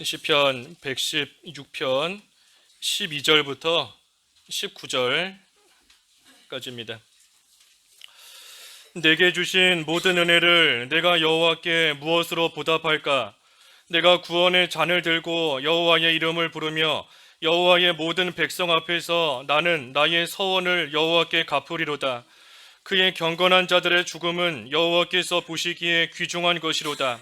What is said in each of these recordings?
시편 116편 12절부터 19절까지입니다. 내게 주신 모든 은혜를 내가 여호와께 무엇으로 보답할까? 내가 구원의 잔을 들고 여호와의 이름을 부르며 여호와의 모든 백성 앞에서 나는 나의 서원을 여호와께 갚으리로다. 그의 경건한 자들의 죽음은 여호와께서 보시기에 귀중한 것이로다.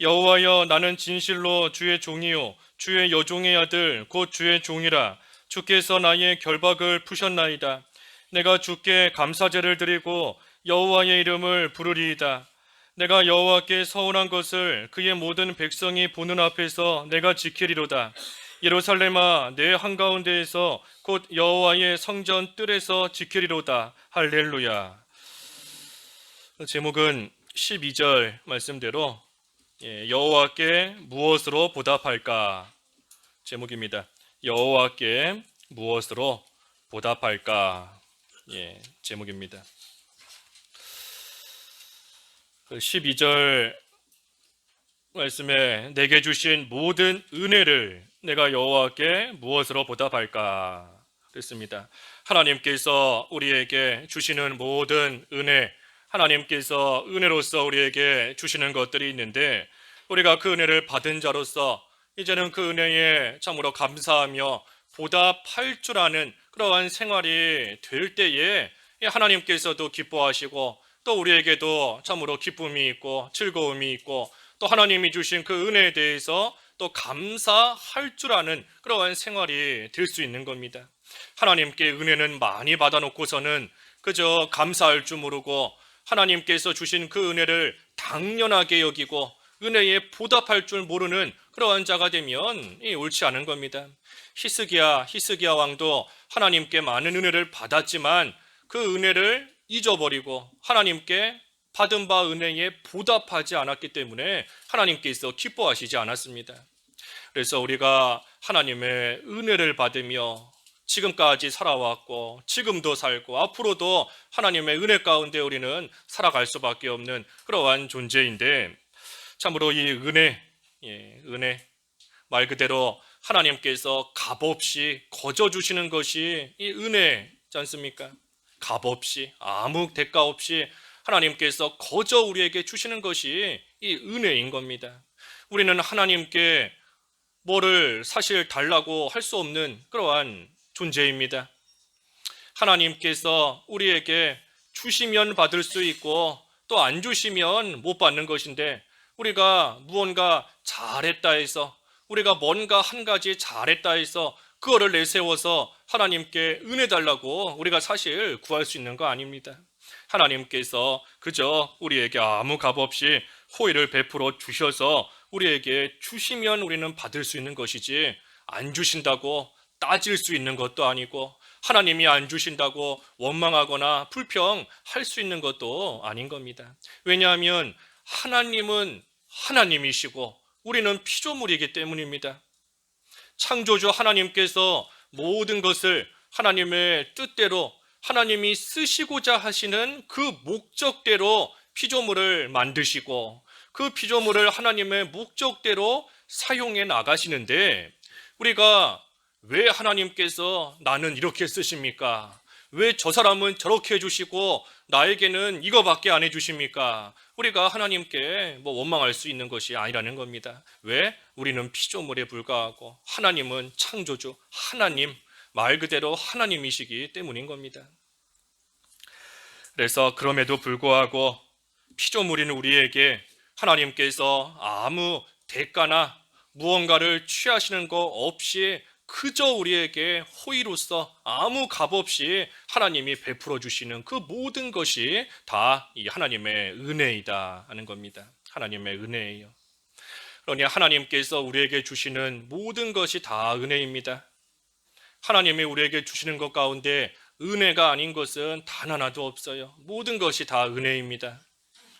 여호와여, 나는 진실로 주의 종이요 주의 여종의 아들 곧 주의 종이라. 주께서 나의 결박을 푸셨나이다. 내가 주께 감사제를 드리고 여호와의 이름을 부르리이다. 내가 여호와께 서운한 것을 그의 모든 백성이 보는 앞에서 내가 지키리로다. 예루살렘아, 내 한가운데에서 곧 여호와의 성전 뜰에서 지키리로다. 할렐루야. 제목은 12절 말씀대로 여호와께 무엇으로 보답할까? 제목입니다. 여호와께 무엇으로 보답할까? 제목입니다. 12절 말씀에 내게 주신 모든 은혜를 내가 여호와께 무엇으로 보답할까? 그랬습니다. 하나님께서 우리에게 주시는 모든 은혜, 하나님께서 은혜로서 우리에게 주시는 것들이 있는데 우리가 그 은혜를 받은 자로서 이제는 그 은혜에 참으로 감사하며 보답할 줄 아는 그러한 생활이 될 때에 하나님께서도 기뻐하시고 또 우리에게도 참으로 기쁨이 있고 즐거움이 있고 또 하나님이 주신 그 은혜에 대해서 또 감사할 줄 아는 그러한 생활이 될 수 있는 겁니다. 하나님께 은혜는 많이 받아놓고서는 그저 감사할 줄 모르고 하나님께서 주신 그 은혜를 당연하게 여기고 은혜에 보답할 줄 모르는 그러한 자가 되면 옳지 않은 겁니다. 히스기야 왕도 하나님께 많은 은혜를 받았지만 그 은혜를 잊어버리고 하나님께 받은 바 은혜에 보답하지 않았기 때문에 하나님께서 기뻐하시지 않았습니다. 그래서 우리가 하나님의 은혜를 받으며 지금까지 살아왔고 지금도 살고 앞으로도 하나님의 은혜 가운데 우리는 살아갈 수밖에 없는 그러한 존재인데 참으로 이 은혜 말 그대로 하나님께서 값없이 거저 주시는 것이 이 은혜지 않습니까? 값없이 아무 대가 없이 하나님께서 거저 우리에게 주시는 것이 이 은혜인 겁니다. 우리는 하나님께 뭐를 사실 달라고 할 수 없는 그러한 존재입니다. 하나님께서 우리에게 주시면 받을 수 있고 또 안 주시면 못 받는 것인데 우리가 무언가 잘했다 해서 우리가 뭔가 한 가지 잘했다 해서 그거를 내세워서 하나님께 은혜 달라고 우리가 사실 구할 수 있는 거 아닙니다. 하나님께서 그저 우리에게 아무 값 없이 호의를 베풀어 주셔서 우리에게 주시면 우리는 받을 수 있는 것이지 안 주신다고 따질 수 있는 것도 아니고 하나님이 안 주신다고 원망하거나 불평할 수 있는 것도 아닌 겁니다. 왜냐하면 하나님은 하나님이시고 우리는 피조물이기 때문입니다. 창조주 하나님께서 모든 것을 하나님의 뜻대로 하나님이 쓰시고자 하시는 그 목적대로 피조물을 만드시고 그 피조물을 하나님의 목적대로 사용해 나가시는데 우리가 왜 하나님께서 나는 이렇게 쓰십니까? 왜 저 사람은 저렇게 해주시고 나에게는 이거밖에 안 해주십니까? 우리가 하나님께 원망할 수 있는 것이 아니라는 겁니다. 왜? 우리는 피조물에 불과하고 하나님은 창조주, 하나님, 말 그대로 하나님이시기 때문인 겁니다. 그래서 그럼에도 불구하고 피조물인 우리에게 하나님께서 아무 대가나 무언가를 취하시는 거 없이 그저 우리에게 호의로서 아무 값 없이 하나님이 베풀어 주시는 그 모든 것이 다 이 하나님의 은혜이다 하는 겁니다. 하나님의 은혜예요. 그러니 하나님께서 우리에게 주시는 모든 것이 다 은혜입니다. 하나님이 우리에게 주시는 것 가운데 은혜가 아닌 것은 단 하나도 없어요. 모든 것이 다 은혜입니다.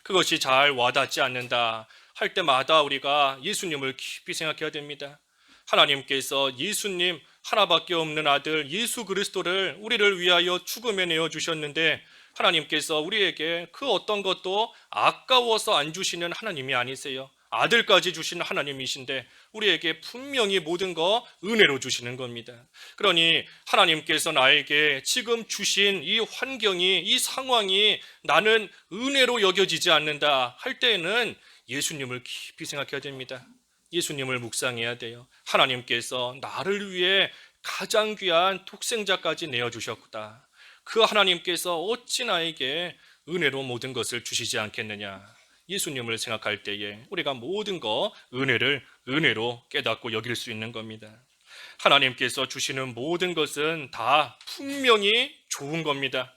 그것이 잘 와닿지 않는다 할 때마다 우리가 예수님을 깊이 생각해야 됩니다. 하나님께서 예수님 하나밖에 없는 아들 예수 그리스도를 우리를 위하여 죽음에 내어 주셨는데 하나님께서 우리에게 그 어떤 것도 아까워서 안 주시는 하나님이 아니세요. 아들까지 주신 하나님이신데 우리에게 분명히 모든 거 은혜로 주시는 겁니다. 그러니 하나님께서 나에게 지금 주신 이 환경이, 이 상황이 나는 은혜로 여겨지지 않는다 할 때에는 예수님을 깊이 생각해야 됩니다. 예수님을 묵상해야 돼요. 하나님께서 나를 위해 가장 귀한 독생자까지 내어주셨다. 그 하나님께서 어찌 나에게 은혜로 모든 것을 주시지 않겠느냐. 예수님을 생각할 때에 우리가 모든 거 은혜로 깨닫고 여길 수 있는 겁니다. 하나님께서 주시는 모든 것은 다 분명히 좋은 겁니다.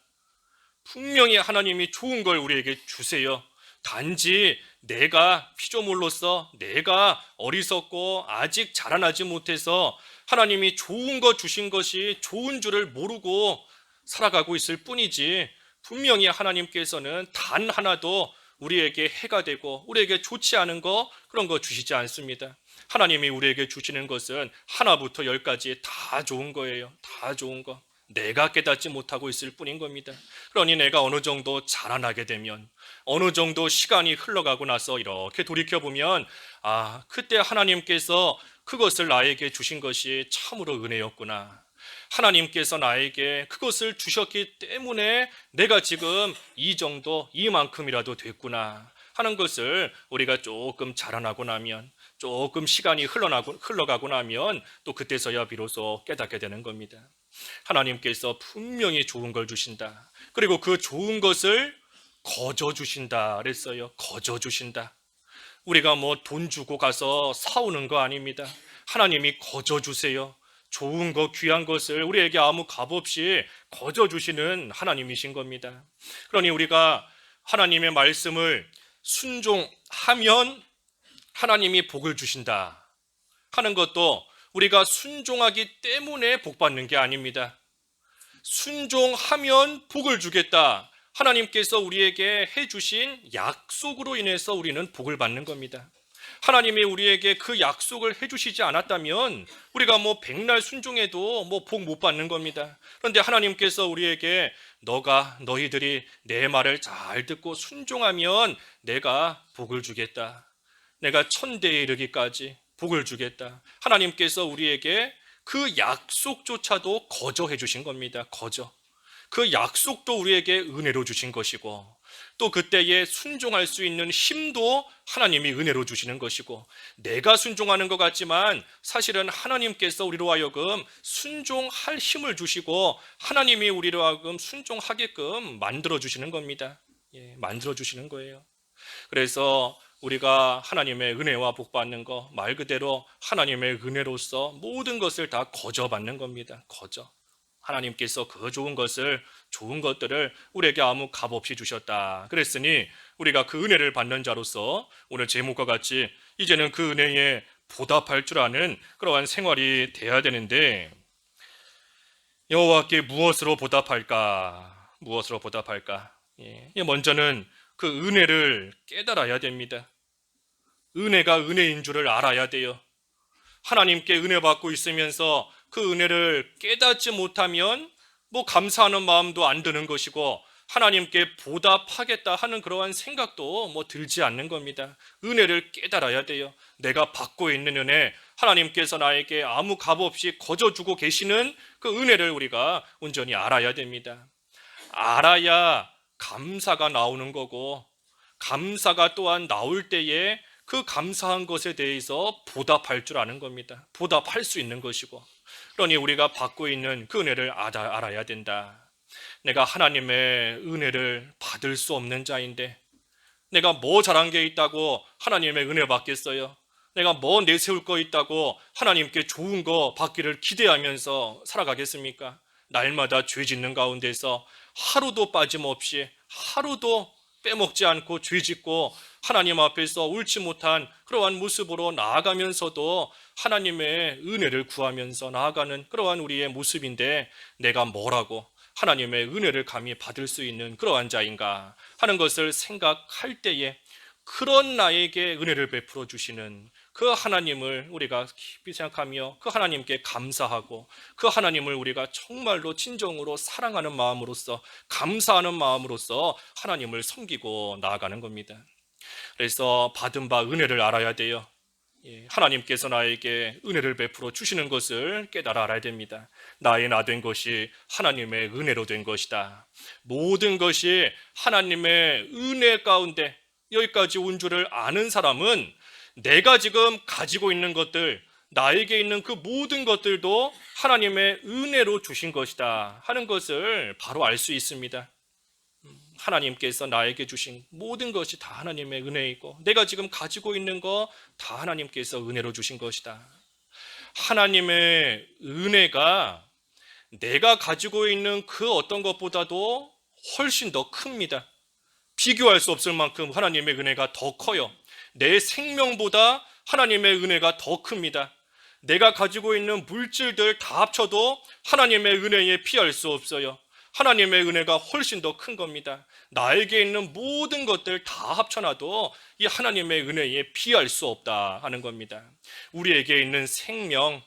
분명히 하나님이 좋은 걸 우리에게 주세요. 단지 내가 피조물로서 내가 어리석고 아직 자라나지 못해서 하나님이 좋은 거 주신 것이 좋은 줄을 모르고 살아가고 있을 뿐이지, 분명히 하나님께서는 단 하나도 우리에게 해가 되고 우리에게 좋지 않은 거, 그런 거 주시지 않습니다. 하나님이 우리에게 주시는 것은 하나부터 열까지 다 좋은 거예요. 다 좋은 거. 내가 깨닫지 못하고 있을 뿐인 겁니다. 그러니 내가 어느 정도 자라나게 되면, 어느 정도 시간이 흘러가고 나서 이렇게 돌이켜보면, 그때 하나님께서 그것을 나에게 주신 것이 참으로 은혜였구나. 하나님께서 나에게 그것을 주셨기 때문에 내가 지금 이 정도, 이만큼이라도 됐구나 하는 것을 우리가 조금 자라나고 나면, 조금 시간이 흘러가고 나면 또 그때서야 비로소 깨닫게 되는 겁니다. 하나님께서 분명히 좋은 걸 주신다. 그리고 그 좋은 것을 거저 주신다 그랬어요. 거저 주신다. 우리가 뭐 돈 주고 가서 사오는 거 아닙니다. 하나님이 거저 주세요. 좋은 것, 귀한 것을 우리에게 아무 값 없이 거저 주시는 하나님이신 겁니다. 그러니 우리가 하나님의 말씀을 순종하면 하나님이 복을 주신다 하는 것도 우리가 순종하기 때문에 복 받는 게 아닙니다. 순종하면 복을 주겠다, 하나님께서 우리에게 해주신 약속으로 인해서 우리는 복을 받는 겁니다. 하나님이 우리에게 그 약속을 해주시지 않았다면 우리가 뭐 백날 순종해도 뭐 복 못 받는 겁니다. 그런데 하나님께서 우리에게 너희들이 내 말을 잘 듣고 순종하면 내가 복을 주겠다, 내가 천대에 이르기까지 복을 주겠다, 하나님께서 우리에게 그 약속조차도 거저해 주신 겁니다. 거저. 그 약속도 우리에게 은혜로 주신 것이고, 또 그때에 순종할 수 있는 힘도 하나님이 은혜로 주시는 것이고, 내가 순종하는 것 같지만 사실은 하나님께서 우리로 하여금 순종할 힘을 주시고 하나님이 우리로 하여금 순종하게끔 만들어 주시는 겁니다. 만들어 주시는 거예요. 그래서 우리가 하나님의 은혜와 복 받는 거, 말 그대로 하나님의 은혜로서 모든 것을 다 거저 받는 겁니다. 거저. 하나님께서 그 좋은 것들을 우리에게 아무 값 없이 주셨다. 그랬으니 우리가 그 은혜를 받는 자로서 오늘 제목과 같이 이제는 그 은혜에 보답할 줄 아는 그러한 생활이 돼야 되는데, 여호와께 무엇으로 보답할까? 무엇으로 보답할까? 먼저는 그 은혜를 깨달아야 됩니다. 은혜가 은혜인 줄을 알아야 돼요. 하나님께 은혜 받고 있으면서 그 은혜를 깨닫지 못하면 뭐 감사하는 마음도 안 드는 것이고, 하나님께 보답하겠다 하는 그러한 생각도 뭐 들지 않는 겁니다. 은혜를 깨달아야 돼요. 내가 받고 있는 은혜, 하나님께서 나에게 아무 값 없이 거저 주고 계시는 그 은혜를 우리가 온전히 알아야 됩니다. 알아야 감사가 나오는 거고, 감사가 또한 나올 때에 그 감사한 것에 대해서 보답할 줄 아는 겁니다. 보답할 수 있는 것이고, 그러니 우리가 받고 있는 그 은혜를 알아야 된다. 내가 하나님의 은혜를 받을 수 없는 자인데, 내가 뭐 잘한 게 있다고 하나님의 은혜 받겠어요? 내가 뭐 내세울 거 있다고 하나님께 좋은 거 받기를 기대하면서 살아가겠습니까? 날마다 죄 짓는 가운데서 하루도 빠짐없이, 하루도 빼먹지 않고 죄 짓고 하나님 앞에서 옳지 못한 그러한 모습으로 나아가면서도 하나님의 은혜를 구하면서 나아가는 그러한 우리의 모습인데, 내가 뭐라고 하나님의 은혜를 감히 받을 수 있는 그러한 자인가 하는 것을 생각할 때에, 그런 나에게 은혜를 베풀어 주시는 그 하나님을 우리가 깊이 생각하며 그 하나님께 감사하고, 그 하나님을 우리가 정말로 진정으로 사랑하는 마음으로서, 감사하는 마음으로서 하나님을 섬기고 나아가는 겁니다. 그래서 받은 바 은혜를 알아야 돼요. 하나님께서 나에게 은혜를 베풀어 주시는 것을 깨달아 알아야 됩니다. 나의 나 된 것이 하나님의 은혜로 된 것이다. 모든 것이 하나님의 은혜 가운데 여기까지 온 줄을 아는 사람은 내가 지금 가지고 있는 것들, 나에게 있는 그 모든 것들도 하나님의 은혜로 주신 것이다 하는 것을 바로 알 수 있습니다. 하나님께서 나에게 주신 모든 것이 다 하나님의 은혜이고 내가 지금 가지고 있는 거 다 하나님께서 은혜로 주신 것이다. 하나님의 은혜가 내가 가지고 있는 그 어떤 것보다도 훨씬 더 큽니다. 비교할 수 없을 만큼 하나님의 은혜가 더 커요. 내 생명보다 하나님의 은혜가 더 큽니다. 내가 가지고 있는 물질들 다 합쳐도 하나님의 은혜에 비할 수 없어요. 하나님의 은혜가 훨씬 더 큰 겁니다. 나에게 있는 모든 것들 다 합쳐놔도 이 하나님의 은혜에 비할 수 없다 하는 겁니다. 우리에게 있는 생명,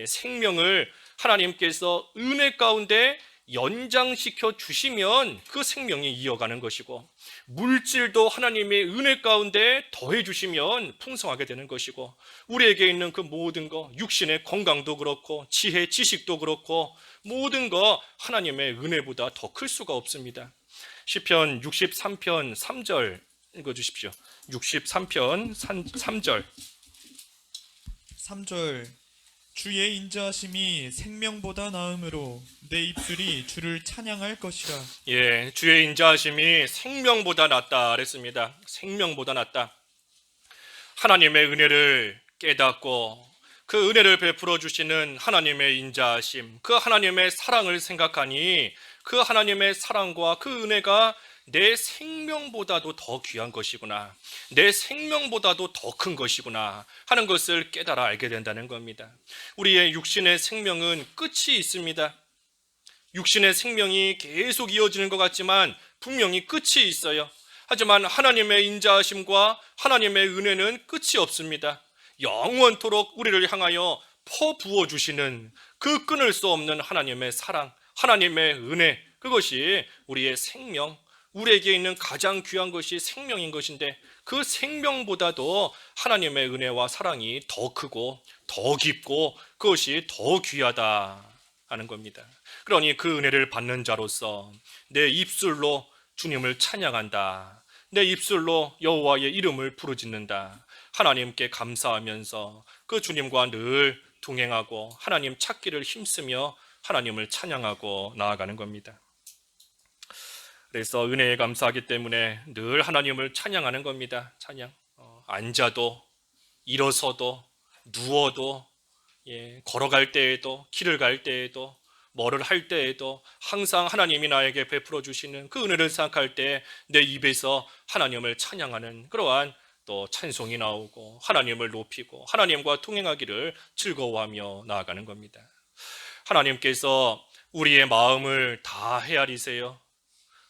생명을 하나님께서 은혜 가운데 연장시켜 주시면 그 생명이 이어가는 것이고, 물질도 하나님의 은혜 가운데 더해 주시면 풍성하게 되는 것이고, 우리에게 있는 그 모든 거, 육신의 건강도 그렇고 지혜, 지식도 그렇고 모든 거 하나님의 은혜보다 더 클 수가 없습니다. 시편 63편 3절 읽어주십시오. 63편 3절. 3절. 주의 인자하심이 생명보다 나음으로 내 입술이 주를 찬양할 것이라. 주의 인자하심이 생명보다 낫다 그랬습니다. 생명보다 낫다. 하나님의 은혜를 깨닫고 그 은혜를 베풀어 주시는 하나님의 인자하심, 그 하나님의 사랑을 생각하니 그 하나님의 사랑과 그 은혜가 내 생명보다도 더 귀한 것이구나, 내 생명보다도 더 큰 것이구나 하는 것을 깨달아 알게 된다는 겁니다. 우리의 육신의 생명은 끝이 있습니다. 육신의 생명이 계속 이어지는 것 같지만 분명히 끝이 있어요. 하지만 하나님의 인자하심과 하나님의 은혜는 끝이 없습니다. 영원토록 우리를 향하여 퍼부어 주시는 그 끊을 수 없는 하나님의 사랑, 하나님의 은혜, 그것이 우리의 생명, 우리에게 있는 가장 귀한 것이 생명인 것인데, 그 생명보다도 하나님의 은혜와 사랑이 더 크고 더 깊고 그것이 더 귀하다 하는 겁니다. 그러니 그 은혜를 받는 자로서 내 입술로 주님을 찬양한다, 내 입술로 여호와의 이름을 부르짖는다, 하나님께 감사하면서 그 주님과 늘 동행하고 하나님 찾기를 힘쓰며 하나님을 찬양하고 나아가는 겁니다. 그래서 은혜에 감사하기 때문에 늘 하나님을 찬양하는 겁니다. 찬양. 앉아도 일어서도 누워도 걸어갈 때에도 길을 갈 때에도 뭐를 할 때에도 항상 하나님이 나에게 베풀어 주시는 그 은혜를 생각할 때 내 입에서 하나님을 찬양하는 그러한 또 찬송이 나오고 하나님을 높이고 하나님과 동행하기를 즐거워하며 나아가는 겁니다. 하나님께서 우리의 마음을 다 헤아리세요.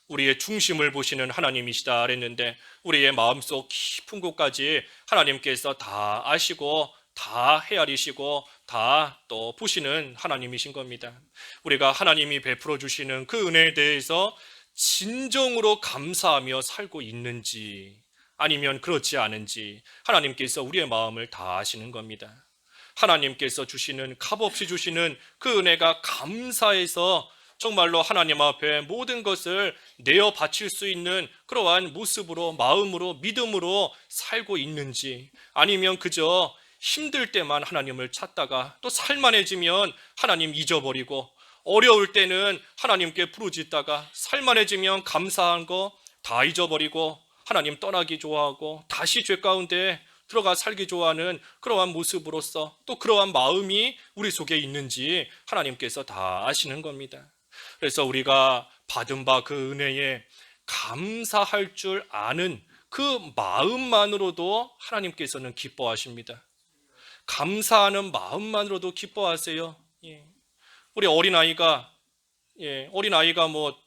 우리의 중심을 보시는 하나님이시다 그랬는데 우리의 마음속 깊은 곳까지 하나님께서 다 아시고 다 헤아리시고 다 또 보시는 하나님이신 겁니다. 우리가 하나님이 베풀어 주시는 그 은혜에 대해서 진정으로 감사하며 살고 있는지 아니면 그렇지 않은지 하나님께서 우리의 마음을 다 아시는 겁니다. 하나님께서 주시는, 값없이 주시는 그 은혜가 감사해서 정말로 하나님 앞에 모든 것을 내어 바칠 수 있는 그러한 모습으로, 마음으로, 믿음으로 살고 있는지, 아니면 그저 힘들 때만 하나님을 찾다가 또 살만해지면 하나님 잊어버리고, 어려울 때는 하나님께 부르짖다가 살만해지면 감사한 거 다 잊어버리고 하나님 떠나기 좋아하고 다시 죄 가운데 들어가 살기 좋아하는 그러한 모습으로서 또 그러한 마음이 우리 속에 있는지 하나님께서 다 아시는 겁니다. 그래서 우리가 받은 바 그 은혜에 감사할 줄 아는 그 마음만으로도 하나님께서는 기뻐하십니다. 감사하는 마음만으로도 기뻐하세요. 우리 어린아이가 뭐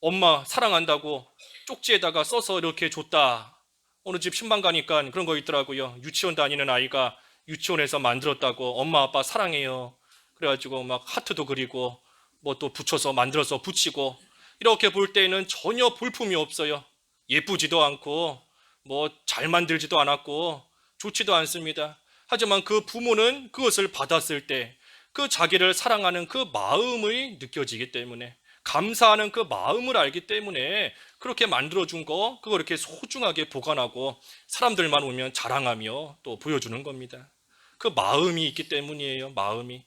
엄마 사랑한다고 쪽지에다가 써서 이렇게 줬다. 어느 집 신방 가니까 그런 거 있더라고요. 유치원 다니는 아이가 유치원에서 만들었다고 엄마 아빠 사랑해요. 그래가지고 막 하트도 그리고 뭐 또 붙여서 만들어서 붙이고, 이렇게 볼 때는 전혀 볼품이 없어요. 예쁘지도 않고 뭐 잘 만들지도 않았고 좋지도 않습니다. 하지만 그 부모는 그것을 받았을 때 그 자기를 사랑하는 그 마음이 느껴지기 때문에, 감사하는 그 마음을 알기 때문에 그렇게 만들어준 거, 그거 이렇게 소중하게 보관하고 사람들만 오면 자랑하며 또 보여주는 겁니다. 그 마음이 있기 때문이에요. 마음이.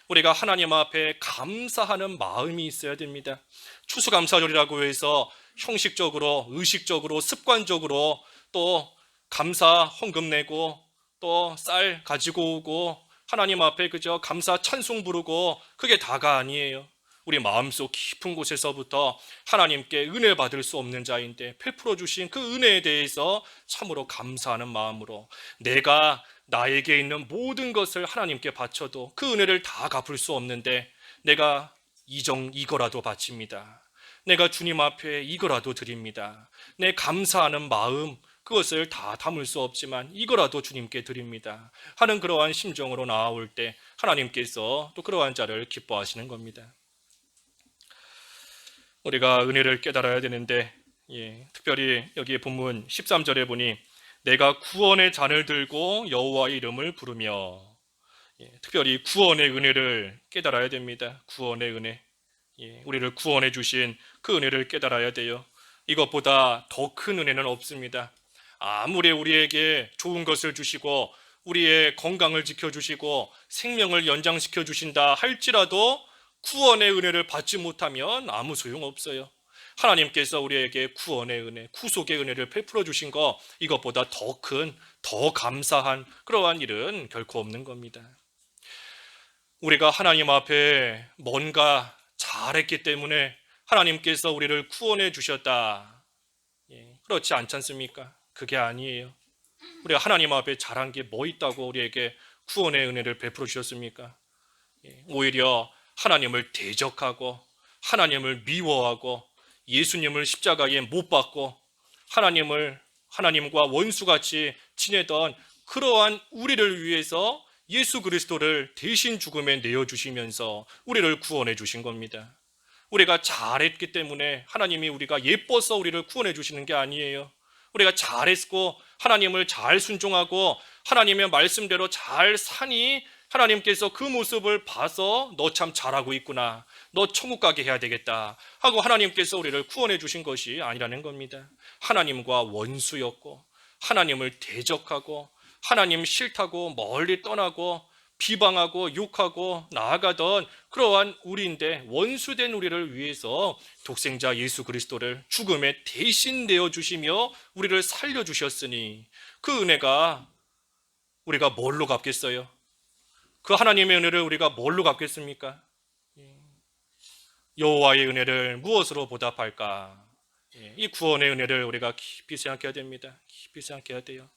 우리가 하나님 앞에 감사하는 마음이 있어야 됩니다. 추수감사절이라고 해서 형식적으로, 의식적으로, 습관적으로 또 감사 헌금 내고 또 쌀 가지고 오고 하나님 앞에 그저 감사 찬송 부르고 그게 다가 아니에요. 우리 마음속 깊은 곳에서부터 하나님께 은혜 받을 수 없는 자인데 베풀어 주신 그 은혜에 대해서 참으로 감사하는 마음으로, 내가 나에게 있는 모든 것을 하나님께 바쳐도 그 은혜를 다 갚을 수 없는데 내가 이거라도 바칩니다. 내가 주님 앞에 이거라도 드립니다. 내 감사하는 마음, 그것을 다 담을 수 없지만 이거라도 주님께 드립니다 하는 그러한 심정으로 나아올 때 하나님께서 또 그러한 자를 기뻐하시는 겁니다. 우리가 은혜를 깨달아야 되는데, 특별히 여기 본문 13절에 보니 내가 구원의 잔을 들고 여호와의 이름을 부르며, 특별히 구원의 은혜를 깨달아야 됩니다. 구원의 은혜, 우리를 구원해 주신 그 은혜를 깨달아야 돼요. 이것보다 더 큰 은혜는 없습니다. 아무리 우리에게 좋은 것을 주시고 우리의 건강을 지켜주시고 생명을 연장시켜 주신다 할지라도 구원의 은혜를 받지 못하면 아무 소용 없어요. 하나님께서 우리에게 구원의 은혜, 구속의 은혜를 베풀어 주신 거, 이것보다 더 큰, 더 감사한 그러한 일은 결코 없는 겁니다. 우리가 하나님 앞에 뭔가 잘했기 때문에 하나님께서 우리를 구원해 주셨다, 그렇지 않지 않습니까? 그게 아니에요. 우리가 하나님 앞에 잘한 게 뭐 있다고 우리에게 구원의 은혜를 베풀어 주셨습니까? 오히려 하나님을 대적하고 하나님을 미워하고 예수님을 십자가에 못 박고 하나님과 원수같이 지내던 그러한 우리를 위해서 예수 그리스도를 대신 죽음에 내어주시면서 우리를 구원해 주신 겁니다. 우리가 잘했기 때문에 하나님이 우리가 예뻐서 우리를 구원해 주시는 게 아니에요. 우리가 잘했고 하나님을 잘 순종하고 하나님의 말씀대로 잘 사니 하나님께서 그 모습을 봐서 너 참 잘하고 있구나, 너 천국 가게 해야 되겠다 하고 하나님께서 우리를 구원해 주신 것이 아니라는 겁니다. 하나님과 원수였고 하나님을 대적하고 하나님 싫다고 멀리 떠나고 비방하고 욕하고 나아가던 그러한 우리인데, 원수된 우리를 위해서 독생자 예수 그리스도를 죽음에 대신 내어주시며 우리를 살려주셨으니 그 은혜가 우리가 뭘로 갚겠어요? 그 하나님의 은혜를 우리가 뭘로 갚겠습니까? 여호와의 은혜를 무엇으로 보답할까? 이 구원의 은혜를 우리가 깊이 생각해야 됩니다. 깊이 생각해야 돼요.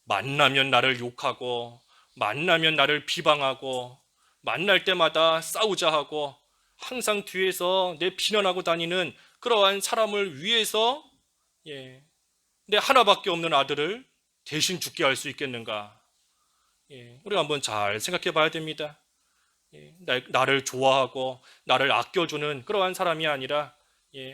만나면 나를 욕하고 만나면 나를 비방하고 만날 때마다 싸우자 하고 항상 뒤에서 내 비난하고 다니는 그러한 사람을 위해서 내 하나밖에 없는 아들을 대신 죽게 할 수 있겠는가? 우리가 한번 잘 생각해 봐야 됩니다. 나를 좋아하고 나를 아껴주는 그러한 사람이 아니라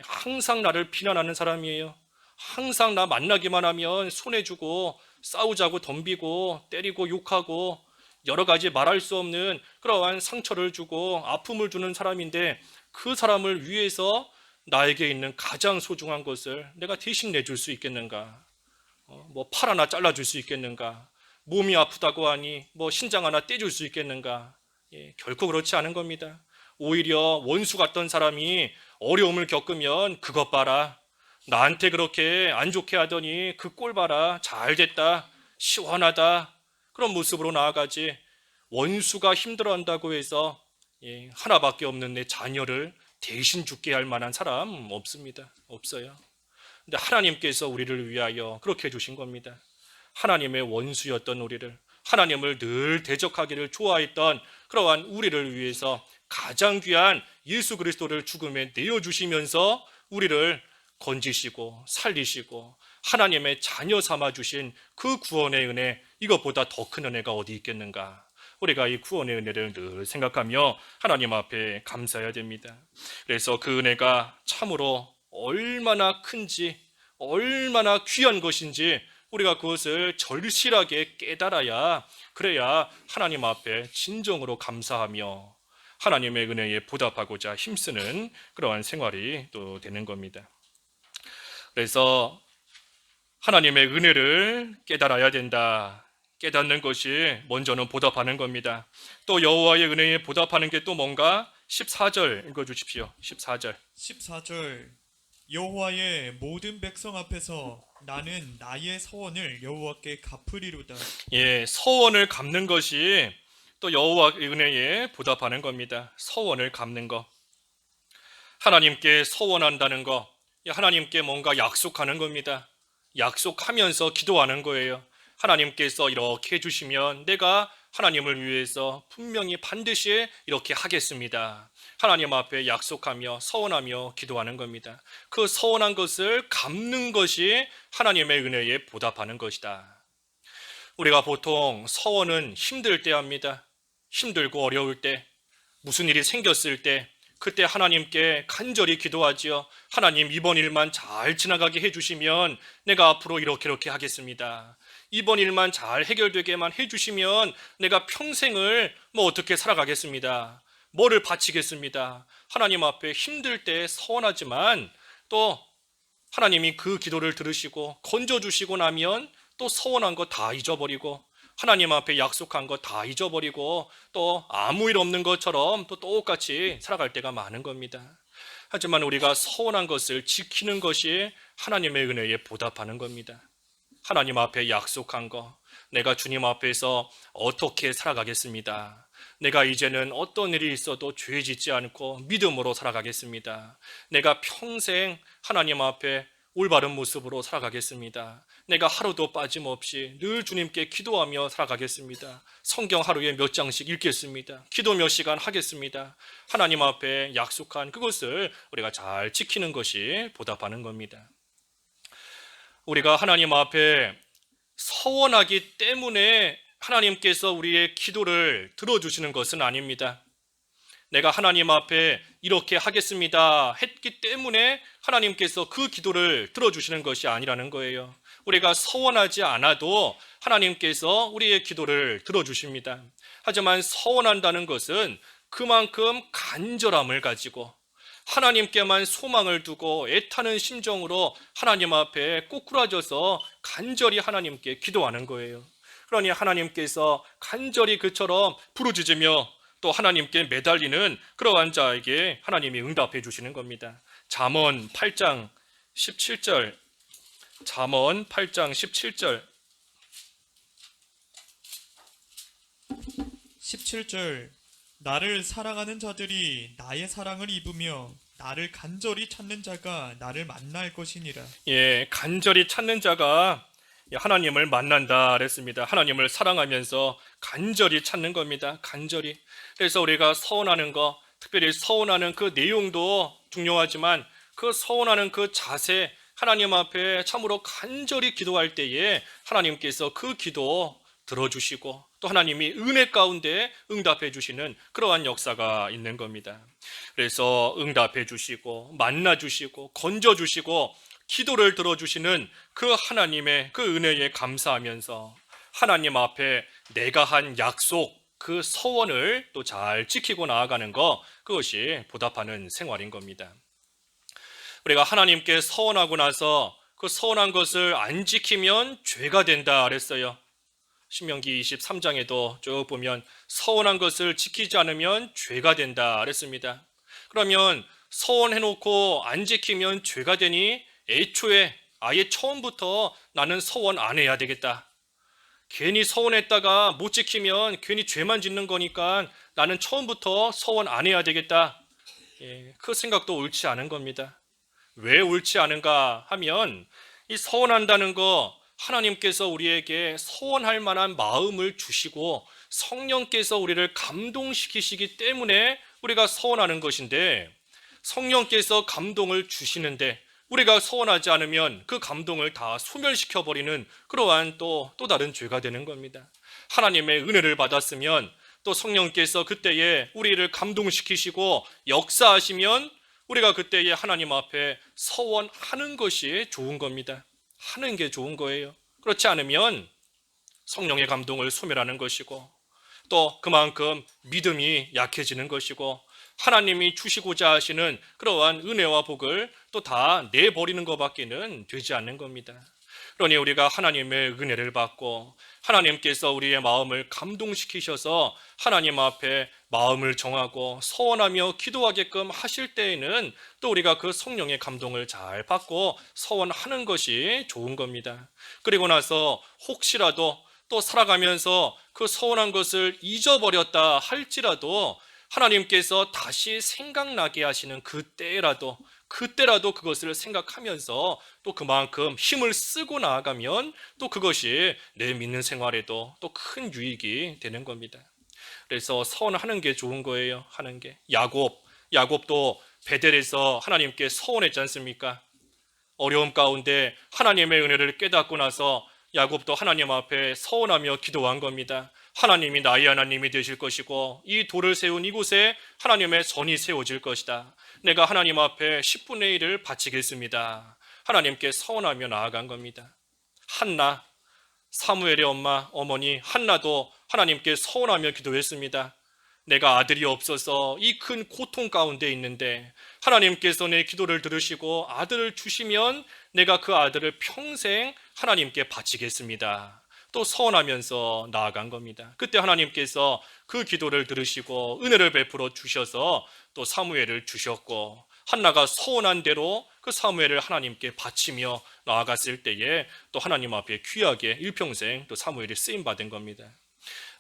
항상 나를 비난하는 사람이에요. 항상 나 만나기만 하면 손해주고 싸우자고 덤비고 때리고 욕하고 여러 가지 말할 수 없는 그러한 상처를 주고 아픔을 주는 사람인데, 그 사람을 위해서 나에게 있는 가장 소중한 것을 내가 대신 내줄 수 있겠는가? 뭐 팔 하나 잘라줄 수 있겠는가? 몸이 아프다고 하니 뭐 신장 하나 떼줄 수 있겠는가? 결코 그렇지 않은 겁니다. 오히려 원수 같던 사람이 어려움을 겪으면 그것 봐라, 나한테 그렇게 안 좋게 하더니 그 꼴 봐라, 잘 됐다, 시원하다, 그런 모습으로 나아가지, 원수가 힘들어한다고 해서 하나밖에 없는 내 자녀를 대신 죽게 할 만한 사람 없습니다. 없어요. 근데 하나님께서 우리를 위하여 그렇게 해주신 겁니다. 하나님의 원수였던 우리를, 하나님을 늘 대적하기를 좋아했던 그러한 우리를 위해서 가장 귀한 예수 그리스도를 죽음에 내어주시면서 우리를 건지시고 살리시고 하나님의 자녀 삼아주신 그 구원의 은혜, 이것보다 더 큰 은혜가 어디 있겠는가? 우리가 이 구원의 은혜를 늘 생각하며 하나님 앞에 감사해야 됩니다. 그래서 그 은혜가 참으로 얼마나 큰지, 얼마나 귀한 것인지 우리가 그것을 절실하게 깨달아야, 그래야 하나님 앞에 진정으로 감사하며 하나님의 은혜에 보답하고자 힘쓰는 그러한 생활이 또 되는 겁니다. 그래서 하나님의 은혜를 깨달아야 된다. 깨닫는 것이 먼저는 보답하는 겁니다. 또 여호와의 은혜에 보답하는 게 또 뭔가? 14절 읽어주십시오. 14절. 14절 여호와의 모든 백성 앞에서 나는 나의 서원을 여호와께 갚으리로다. 예, 서원을 갚는 것이 또 여호와의 은혜에 보답하는 겁니다. 서원을 갚는 것. 하나님께 서원한다는 것, 하나님께 뭔가 약속하는 겁니다. 약속하면서 기도하는 거예요. 하나님께서 이렇게 해주시면 내가 하나님을 위해서 분명히 반드시 이렇게 하겠습니다. 하나님 앞에 약속하며 서원하며 기도하는 겁니다. 그 서원한 것을 갚는 것이 하나님의 은혜에 보답하는 것이다. 우리가 보통 서원은 힘들 때 합니다. 힘들고 어려울 때, 무슨 일이 생겼을 때, 그때 하나님께 간절히 기도하지요. 하나님, 이번 일만 잘 지나가게 해주시면 내가 앞으로 이렇게 하겠습니다. 이번 일만 잘 해결되게만 해주시면 내가 평생을 어떻게 살아가겠습니다. 뭐를 바치겠습니다. 하나님 앞에 힘들 때 서원하지만 또 하나님이 그 기도를 들으시고 건져주시고 나면 또 서원한 거 다 잊어버리고 하나님 앞에 약속한 거 다 잊어버리고 또 아무 일 없는 것처럼 또 똑같이 살아갈 때가 많은 겁니다. 하지만 우리가 서원한 것을 지키는 것이 하나님의 은혜에 보답하는 겁니다. 하나님 앞에 약속한 거, 내가 주님 앞에서 어떻게 살아가겠습니다. 내가 이제는 어떤 일이 있어도 죄 짓지 않고 믿음으로 살아가겠습니다. 내가 평생 하나님 앞에 올바른 모습으로 살아가겠습니다. 내가 하루도 빠짐없이 늘 주님께 기도하며 살아가겠습니다. 성경 하루에 몇 장씩 읽겠습니다. 기도 몇 시간 하겠습니다. 하나님 앞에 약속한 그것을 우리가 잘 지키는 것이 보답하는 겁니다. 우리가 하나님 앞에 서원하기 때문에 하나님께서 우리의 기도를 들어주시는 것은 아닙니다. 내가 하나님 앞에 이렇게 하겠습니다 했기 때문에 하나님께서 그 기도를 들어주시는 것이 아니라는 거예요. 우리가 서원하지 않아도 하나님께서 우리의 기도를 들어주십니다. 하지만 서원한다는 것은 그만큼 간절함을 가지고 하나님께만 소망을 두고 애타는 심정으로 하나님 앞에 꼬꾸라져서 간절히 하나님께 기도하는 거예요. 그러니 하나님께서 간절히 그처럼 부르짖으며 또 하나님께 매달리는 그러한 자에게 하나님이 응답해 주시는 겁니다. 잠언 8장 17절. 잠언 8장 17절. 17절 나를 사랑하는 자들이 나의 사랑을 입으며 나를 간절히 찾는 자가 나를 만날 것이니라. 예, 간절히 찾는 자가 하나님을 만난다 그랬습니다. 하나님을 사랑하면서 간절히 찾는 겁니다. 간절히. 그래서 우리가 서원하는 거, 특별히 서원하는 그 내용도 중요하지만 그 서원하는 그 자세, 하나님 앞에 참으로 간절히 기도할 때에 하나님께서 그 기도 들어주시고 또 하나님이 은혜 가운데 응답해 주시는 그러한 역사가 있는 겁니다. 그래서 응답해 주시고 만나 주시고 건져 주시고 기도를 들어주시는 그 하나님의 그 은혜에 감사하면서 하나님 앞에 내가 한 약속, 그 서원을 또 잘 지키고 나아가는 것, 그것이 보답하는 생활인 겁니다. 우리가 하나님께 서원하고 나서 그 서원한 것을 안 지키면 죄가 된다 그랬어요. 신명기 23장에도 쭉 보면 서원한 것을 지키지 않으면 죄가 된다 그랬습니다. 그러면 서원해놓고 안 지키면 죄가 되니 애초에 아예 처음부터 나는 서원 안 해야 되겠다. 괜히 서원했다가 못 지키면 괜히 죄만 짓는 거니까 나는 처음부터 서원 안 해야 되겠다. 그 생각도 옳지 않은 겁니다. 왜 옳지 않은가 하면 이 서원한다는 거 하나님께서 우리에게 서원할 만한 마음을 주시고 성령께서 우리를 감동시키시기 때문에 우리가 서원하는 것인데 성령께서 감동을 주시는데 우리가 서원하지 않으면 그 감동을 다 소멸시켜버리는 그러한 또 다른 죄가 되는 겁니다. 하나님의 은혜를 받았으면 또 성령께서 그때에 우리를 감동시키시고 역사하시면 우리가 그때에 하나님 앞에 서원하는 것이 좋은 겁니다. 하는 게 좋은 거예요. 그렇지 않으면 성령의 감동을 소멸하는 것이고, 또 그만큼 믿음이 약해지는 것이고, 하나님이 주시고자 하시는 그러한 은혜와 복을 또 다 내버리는 것밖에는 되지 않는 겁니다. 그러니 우리가 하나님의 은혜를 받고 하나님께서 우리의 마음을 감동시키셔서 하나님 앞에 마음을 정하고 서원하며 기도하게끔 하실 때에는 또 우리가 그 성령의 감동을 잘 받고 서원하는 것이 좋은 겁니다. 그리고 나서 혹시라도 또 살아가면서 그 서원한 것을 잊어버렸다 할지라도 하나님께서 다시 생각나게 하시는 그때라도 그것을 생각하면서 또 그만큼 힘을 쓰고 나아가면 또 그것이 내 믿는 생활에도 또 큰 유익이 되는 겁니다. 그래서 서원하는 게 좋은 거예요. 하는 게. 야곱도 베델에서 하나님께 서원했지 않습니까? 어려움 가운데 하나님의 은혜를 깨닫고 나서 야곱도 하나님 앞에 서원하며 기도한 겁니다. 하나님이 나의 하나님이 되실 것이고 이 돌을 세운 이곳에 하나님의 선이 세워질 것이다. 내가 하나님 앞에 10분의 1을 바치겠습니다. 하나님께 서원하며 나아간 겁니다. 한나, 사무엘의 어머니 한나도 하나님께 서원하며 기도했습니다. 내가 아들이 없어서 이 큰 고통 가운데 있는데 하나님께서 내 기도를 들으시고 아들을 주시면 내가 그 아들을 평생 하나님께 바치겠습니다. 또 서원하면서 나아간 겁니다. 그때 하나님께서 그 기도를 들으시고 은혜를 베풀어 주셔서 또 사무엘을 주셨고, 한나가 서원한 대로 그 사무엘을 하나님께 바치며 나아갔을 때에 또 하나님 앞에 귀하게 일평생 또 사무엘이 쓰임 받은 겁니다.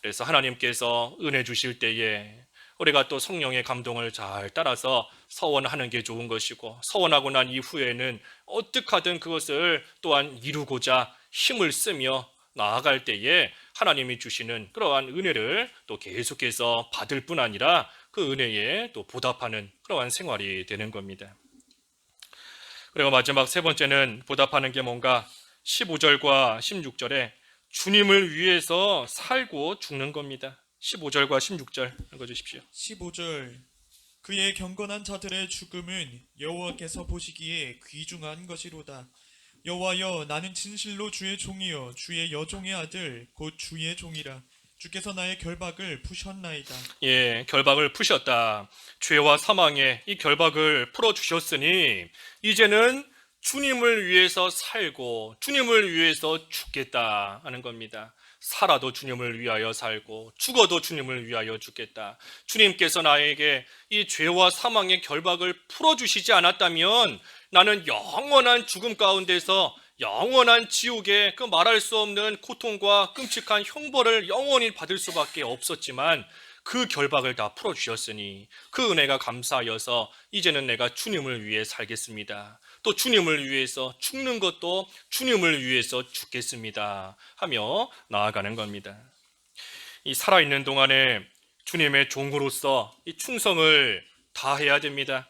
그래서 하나님께서 은혜 주실 때에 우리가 또 성령의 감동을 잘 따라서 서원하는 게 좋은 것이고, 서원하고 난 이후에는 어떻게 하든 그것을 또한 이루고자 힘을 쓰며 나아갈 때에 하나님이 주시는 그러한 은혜를 또 계속해서 받을 뿐 아니라 그 은혜에 또 보답하는 그러한 생활이 되는 겁니다. 그리고 마지막 세 번째는 보답하는 게 뭔가 15절과 16절에 주님을 위해서 살고 죽는 겁니다. 15절과 16절 읽어주십시오. 15절 그의 경건한 자들의 죽음은 여호와께서 보시기에 귀중한 것이로다. 여호와여, 나는 진실로 주의 종이요 주의 여종의 아들 곧 주의 종이라. 주께서 나의 결박을 푸셨나이다. 예, 결박을 푸셨다. 죄와 사망의 이 결박을 풀어주셨으니 이제는 주님을 위해서 살고 주님을 위해서 죽겠다 하는 겁니다. 살아도 주님을 위하여 살고 죽어도 주님을 위하여 죽겠다. 주님께서 나에게 이 죄와 사망의 결박을 풀어주시지 않았다면 나는 영원한 죽음 가운데서 영원한 지옥의 그 말할 수 없는 고통과 끔찍한 형벌을 영원히 받을 수밖에 없었지만 그 결박을 다 풀어주셨으니 그 은혜가 감사하여서 이제는 내가 주님을 위해 살겠습니다. 또 주님을 위해서 죽는 것도 주님을 위해서 죽겠습니다 하며 나아가는 겁니다. 이 살아있는 동안에 주님의 종으로서 이 충성을 다해야 됩니다.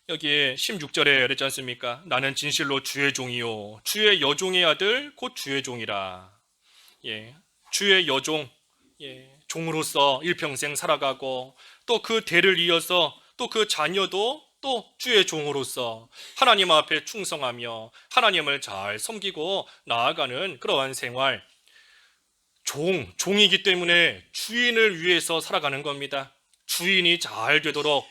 여기에 16절에 그랬지 않습니까? 나는 진실로 주의 종이요 주의 여종의 아들 곧 주의 종이라. 예, 주의 여종, 예, 종으로서 일평생 살아가고 또 그 대를 이어서 또 그 자녀도 또 주의 종으로서 하나님 앞에 충성하며 하나님을 잘 섬기고 나아가는 그러한 생활. 종이기 때문에 주인을 위해서 살아가는 겁니다. 주인이 잘 되도록,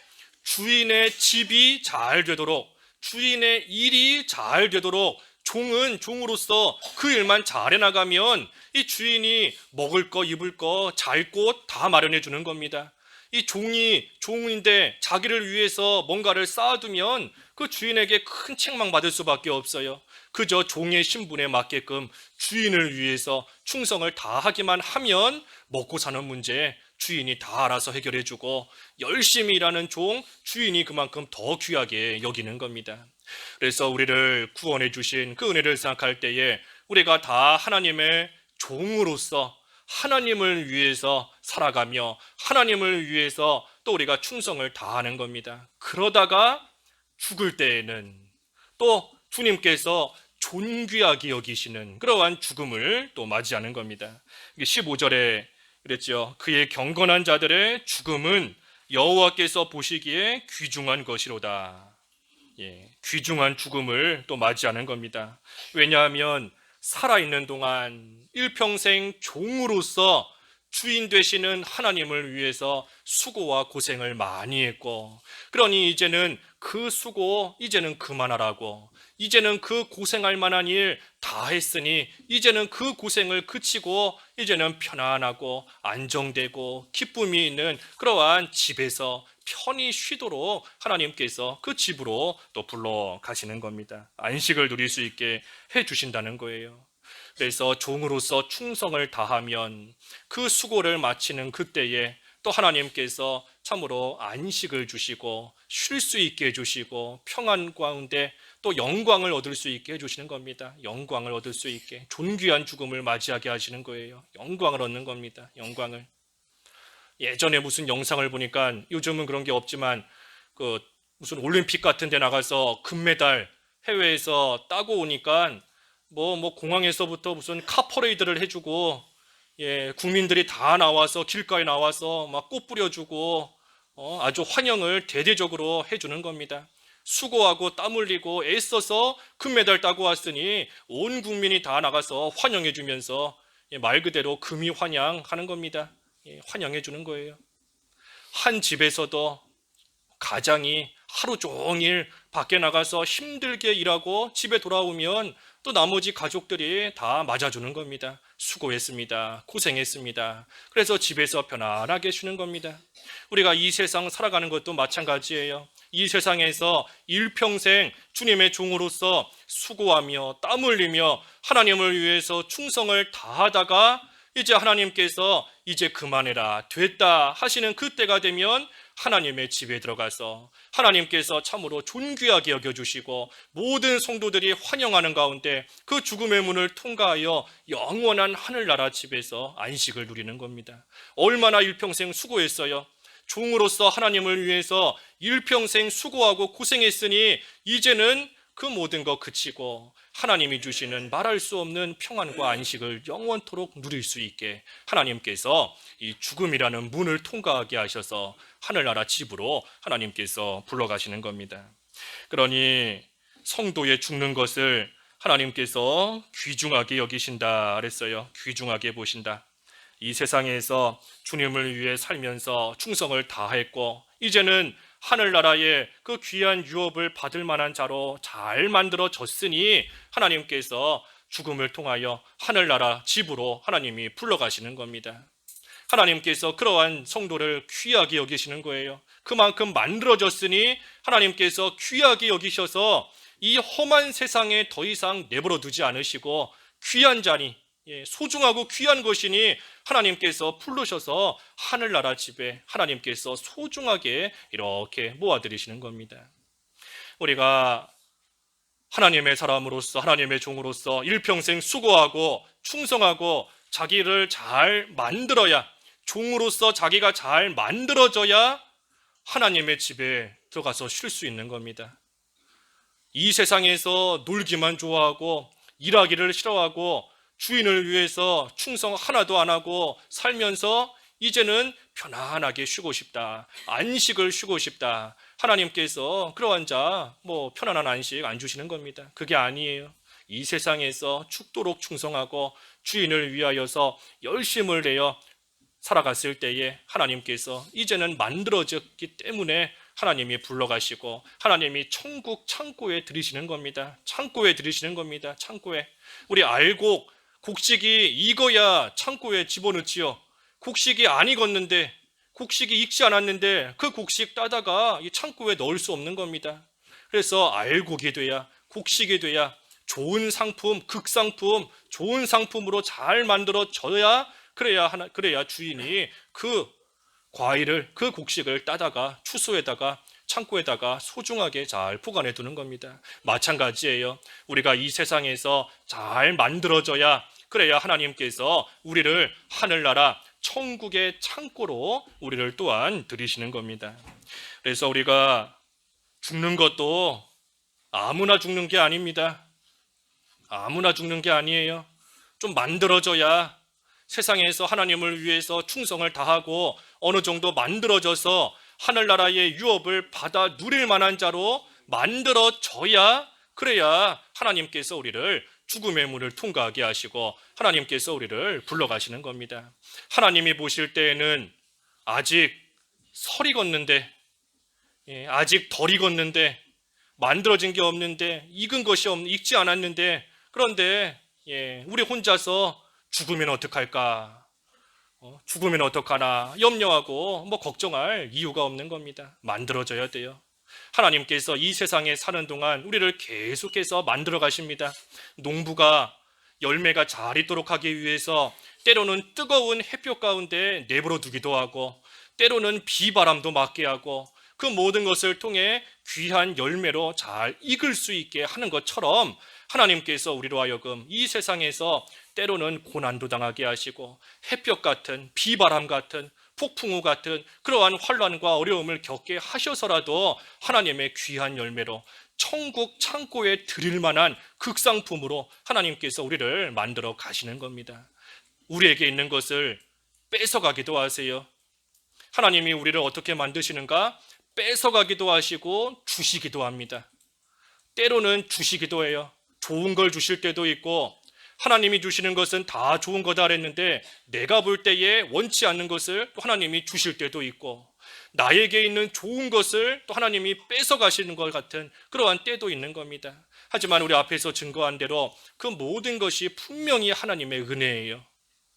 주인의 집이 잘 되도록, 주인의 일이 잘 되도록 종은 종으로서 그 일만 잘 해나가면 이 주인이 먹을 거, 입을 거, 잘 곳 다 마련해 주는 겁니다. 이 종이 종인데 자기를 위해서 뭔가를 쌓아두면 그 주인에게 큰 책망받을 수밖에 없어요. 그저 종의 신분에 맞게끔 주인을 위해서 충성을 다하기만 하면 먹고 사는 문제 주인이 다 알아서 해결해주고, 열심히 일하는 종 주인이 그만큼 더 귀하게 여기는 겁니다. 그래서 우리를 구원해 주신 그 은혜를 생각할 때에 우리가 다 하나님의 종으로서 하나님을 위해서 살아가며 하나님을 위해서 또 우리가 충성을 다하는 겁니다. 그러다가 죽을 때에는 또 주님께서 존귀하게 여기시는 그러한 죽음을 또 맞이하는 겁니다. 15절에 그랬죠. 그의 경건한 자들의 죽음은 여호와께서 보시기에 귀중한 것이로다. 귀중한 죽음을 또 맞이하는 겁니다. 왜냐하면 살아있는 동안 일평생 종으로서 주인 되시는 하나님을 위해서 수고와 고생을 많이 했고, 그러니 이제는 그 수고 이제는 그만하라고, 이제는 그 고생할 만한 일 다 했으니 이제는 그 고생을 그치고 이제는 편안하고 안정되고 기쁨이 있는 그러한 집에서 편히 쉬도록 하나님께서 그 집으로 또 불러 가시는 겁니다. 안식을 누릴 수 있게 해 주신다는 거예요. 그래서 종으로서 충성을 다하면 그 수고를 마치는 그때에 또 하나님께서 참으로 안식을 주시고 쉴 수 있게 해주시고 평안 가운데 또 영광을 얻을 수 있게 해주시는 겁니다. 영광을 얻을 수 있게 존귀한 죽음을 맞이하게 하시는 거예요. 영광을 얻는 겁니다. 영광을. 예전에 무슨 영상을 보니까, 요즘은 그런 게 없지만 그 무슨 올림픽 같은 데 나가서 금메달 해외에서 따고 오니까 뭐 공항에서부터 무슨 카퍼레이드를 해주고, 국민들이 다 나와서 길가에 나와서 막 꽃 뿌려주고 아주 환영을 대대적으로 해주는 겁니다. 수고하고 땀 흘리고 애써서 금메달 따고 왔으니 온 국민이 다 나가서 환영해주면서 말 그대로 금이 환영하는 겁니다. 환영해주는 거예요. 한 집에서도 가장이 하루 종일 밖에 나가서 힘들게 일하고 집에 돌아오면 또 나머지 가족들이 다 맞아주는 겁니다. 수고했습니다. 고생했습니다. 그래서 집에서 편안하게 쉬는 겁니다. 우리가 이 세상 살아가는 것도 마찬가지예요. 이 세상에서 일평생 주님의 종으로서 수고하며 땀 흘리며 하나님을 위해서 충성을 다하다가 이제 하나님께서 이제 그만해라, 됐다 하시는 그때가 되면 하나님의 집에 들어가서 하나님께서 참으로 존귀하게 여겨주시고 모든 성도들이 환영하는 가운데 그 죽음의 문을 통과하여 영원한 하늘나라 집에서 안식을 누리는 겁니다. 얼마나 일평생 수고했어요. 종으로서 하나님을 위해서 일평생 수고하고 고생했으니 이제는 그 모든 거 그치고 하나님이 주시는 말할 수 없는 평안과 안식을 영원토록 누릴 수 있게 하나님께서 이 죽음이라는 문을 통과하게 하셔서 하늘나라 집으로 하나님께서 불러가시는 겁니다. 그러니 성도의 죽는 것을 하나님께서 귀중하게 여기신다 그랬어요. 귀중하게 보신다. 이 세상에서 주님을 위해 살면서 충성을 다했고 이제는 하늘나라의 그 귀한 유업을 받을 만한 자로 잘 만들어졌으니 하나님께서 죽음을 통하여 하늘나라 집으로 하나님이 불러가시는 겁니다. 하나님께서 그러한 성도를 귀하게 여기시는 거예요. 그만큼 만들어졌으니 하나님께서 귀하게 여기셔서 이 험한 세상에 더 이상 내버려 두지 않으시고 귀한 자니, 소중하고 귀한 것이니 하나님께서 부르셔서 하늘나라 집에 하나님께서 소중하게 이렇게 모아들이시는 겁니다. 우리가 하나님의 사람으로서 하나님의 종으로서 일평생 수고하고 충성하고 자기를 잘 만들어야, 종으로서 자기가 잘 만들어져야 하나님의 집에 들어가서 쉴 수 있는 겁니다. 이 세상에서 놀기만 좋아하고 일하기를 싫어하고 주인을 위해서 충성 하나도 안 하고 살면서 이제는 편안하게 쉬고 싶다, 안식을 쉬고 싶다. 하나님께서 그러한 자 편안한 안식 안 주시는 겁니다. 그게 아니에요. 이 세상에서 죽도록 충성하고 주인을 위하여서 열심을 내어 살아갔을 때에 하나님께서 이제는 만들어졌기 때문에 하나님이 불러가시고 하나님이 천국 창고에 들이시는 겁니다. 창고에 들이시는 겁니다. 창고에. 우리 알곡 곡식이 익어야 창고에 집어넣지요. 곡식이 안 익었는데, 곡식이 익지 않았는데 그 곡식 따다가 이 창고에 넣을 수 없는 겁니다. 그래서 알곡이 돼야, 곡식이 돼야 좋은 상품, 극상품, 좋은 상품으로 잘 만들어져야, 그래야 주인이 그 과일을, 그 곡식을 따다가 추수에다가 창고에다가 소중하게 잘 보관해 두는 겁니다. 마찬가지예요. 우리가 이 세상에서 잘 만들어져야, 그래야 하나님께서 우리를 하늘나라 천국의 창고로 우리를 또한 들이시는 겁니다. 그래서 우리가 죽는 것도 아무나 죽는 게 아닙니다. 아무나 죽는 게 아니에요. 좀 만들어져야, 세상에서 하나님을 위해서 충성을 다하고 어느 정도 만들어져서 하늘나라의 유업을 받아 누릴 만한 자로 만들어져야, 그래야 하나님께서 우리를 죽음의 문을 통과하게 하시고 하나님께서 우리를 불러가시는 겁니다. 하나님이 보실 때에는 아직 설이 걷는데, 아직 덜 익었는데, 만들어진 게 없는데, 익지 않았는데, 그런데 우리 혼자서 죽으면 어떡할까? 죽으면 어떡하나 염려하고 걱정할 이유가 없는 겁니다. 만들어져야 돼요. 하나님께서 이 세상에 사는 동안 우리를 계속해서 만들어 가십니다. 농부가 열매가 잘 있도록 하기 위해서 때로는 뜨거운 햇볕 가운데 내버려 두기도 하고, 때로는 비바람도 맞게 하고, 그 모든 것을 통해 귀한 열매로 잘 익을 수 있게 하는 것처럼 하나님께서 우리로 하여금 이 세상에서 때로는 고난도 당하게 하시고 햇볕 같은, 비바람 같은, 폭풍우 같은 그러한 환난과 어려움을 겪게 하셔서라도 하나님의 귀한 열매로 천국 창고에 드릴 만한 극상품으로 하나님께서 우리를 만들어 가시는 겁니다. 우리에게 있는 것을 뺏어가기도 하세요. 하나님이 우리를 어떻게 만드시는가? 뺏어가기도 하시고 주시기도 합니다. 때로는 주시기도 해요. 좋은 걸 주실 때도 있고, 하나님이 주시는 것은 다 좋은 거다 그랬는데 내가 볼 때에 원치 않는 것을 또 하나님이 주실 때도 있고, 나에게 있는 좋은 것을 또 하나님이 뺏어가시는 것 같은 그러한 때도 있는 겁니다. 하지만 우리 앞에서 증거한 대로 그 모든 것이 분명히 하나님의 은혜예요.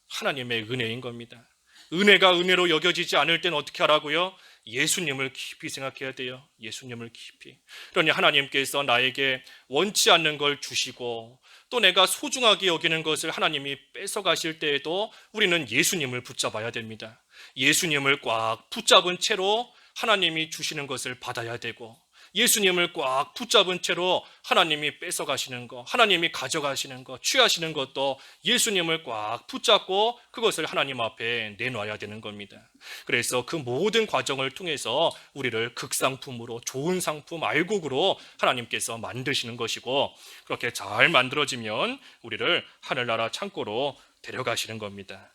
하나님의 은혜인 겁니다. 은혜가 은혜로 여겨지지 않을 때는 어떻게 하라고요? 예수님을 깊이 생각해야 돼요. 예수님을 깊이. 그러니 하나님께서 나에게 원치 않는 걸 주시고 또 내가 소중하게 여기는 것을 하나님이 뺏어가실 때에도 우리는 예수님을 붙잡아야 됩니다. 예수님을 꽉 붙잡은 채로 하나님이 주시는 것을 받아야 되고, 예수님을 꽉 붙잡은 채로 하나님이 뺏어가시는 것, 하나님이 가져가시는 것, 취하시는 것도 예수님을 꽉 붙잡고 그것을 하나님 앞에 내놔야 되는 겁니다. 그래서 그 모든 과정을 통해서 우리를 극상품으로, 좋은 상품, 알곡으로 하나님께서 만드시는 것이고, 그렇게 잘 만들어지면 우리를 하늘나라 창고로 데려가시는 겁니다.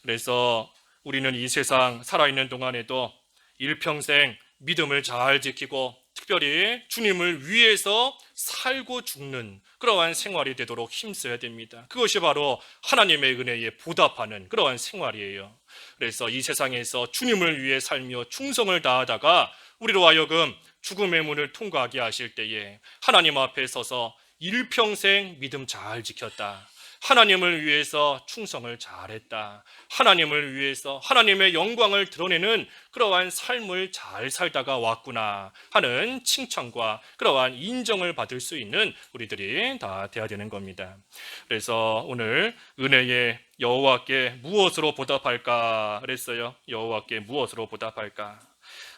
그래서 우리는 이 세상 살아있는 동안에도 일평생 믿음을 잘 지키고 특별히 주님을 위해서 살고 죽는 그러한 생활이 되도록 힘써야 됩니다. 그것이 바로 하나님의 은혜에 보답하는 그러한 생활이에요. 그래서 이 세상에서 주님을 위해 살며 충성을 다하다가 우리로 하여금 죽음의 문을 통과하게 하실 때에 하나님 앞에 서서 일평생 믿음 잘 지켰다, 하나님을 위해서 충성을 잘했다, 하나님을 위해서 하나님의 영광을 드러내는 그러한 삶을 잘 살다가 왔구나 하는 칭찬과 그러한 인정을 받을 수 있는 우리들이 다 돼야 되는 겁니다. 그래서 오늘 은혜의 여호와께 무엇으로 보답할까 그랬어요. 여호와께 무엇으로 보답할까?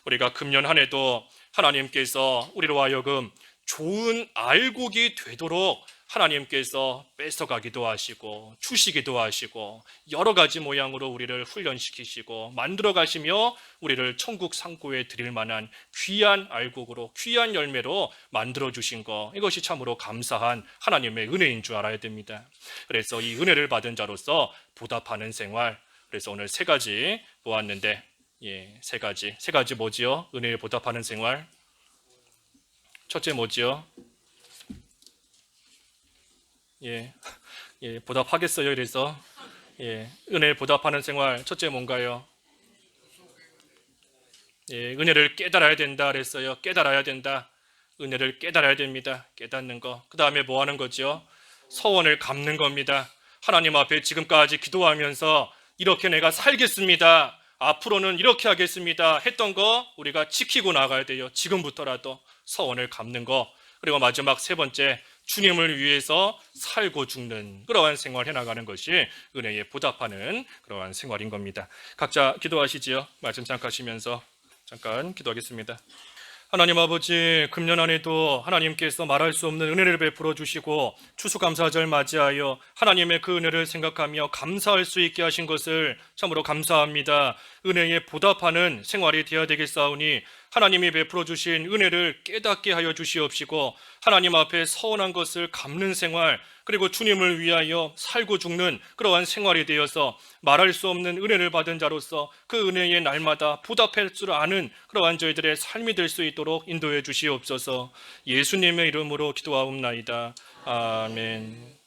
우리가 금년 한 해도 하나님께서 우리로 하여금 좋은 알곡이 되도록 하나님께서 뺏어가기도 하시고 주시기도 하시고 여러 가지 모양으로 우리를 훈련시키시고 만들어 가시며 우리를 천국 상고에 드릴 만한 귀한 알곡으로, 귀한 열매로 만들어 주신 것, 이것이 참으로 감사한 하나님의 은혜인 줄 알아야 됩니다. 그래서 이 은혜를 받은 자로서 보답하는 생활, 그래서 오늘 세 가지 보았는데, 세 가지 뭐지요? 은혜에 보답하는 생활. 첫째 뭐지요? 보답하겠어요. 그래서 은혜에 보답하는 생활 첫째 뭔가요? 은혜를 깨달아야 된다 그랬어요. 깨달아야 된다. 은혜를 깨달아야 됩니다. 깨닫는 거. 그 다음에 뭐 하는 거죠? 서원을 갚는 겁니다. 하나님 앞에 지금까지 기도하면서 이렇게 내가 살겠습니다, 앞으로는 이렇게 하겠습니다 했던 거 우리가 지키고 나가야 돼요. 지금부터라도 서원을 갚는 거. 그리고 마지막 세 번째, 주님을 위해서 살고 죽는 그러한 생활 해나가는 것이 은혜에 보답하는 그러한 생활인 겁니다. 각자 기도하시지요. 말씀 잠깐하시면서 잠깐 기도하겠습니다. 하나님 아버지, 금년 안에도 하나님께서 말할 수 없는 은혜를 베풀어 주시고 추수감사절 맞이하여 하나님의 그 은혜를 생각하며 감사할 수 있게 하신 것을 참으로 감사합니다. 은혜에 보답하는 생활이 되어야 되겠사오니 하나님이 베풀어 주신 은혜를 깨닫게 하여 주시옵시고 하나님 앞에 서운한 것을 갚는 생활, 그리고 주님을 위하여 살고 죽는 그러한 생활이 되어서 말할 수 없는 은혜를 받은 자로서 그 은혜에 날마다 보답할 줄 아는 그러한 저희들의 삶이 될 수 있도록 인도해 주시옵소서. 예수님의 이름으로 기도하옵나이다. 아멘.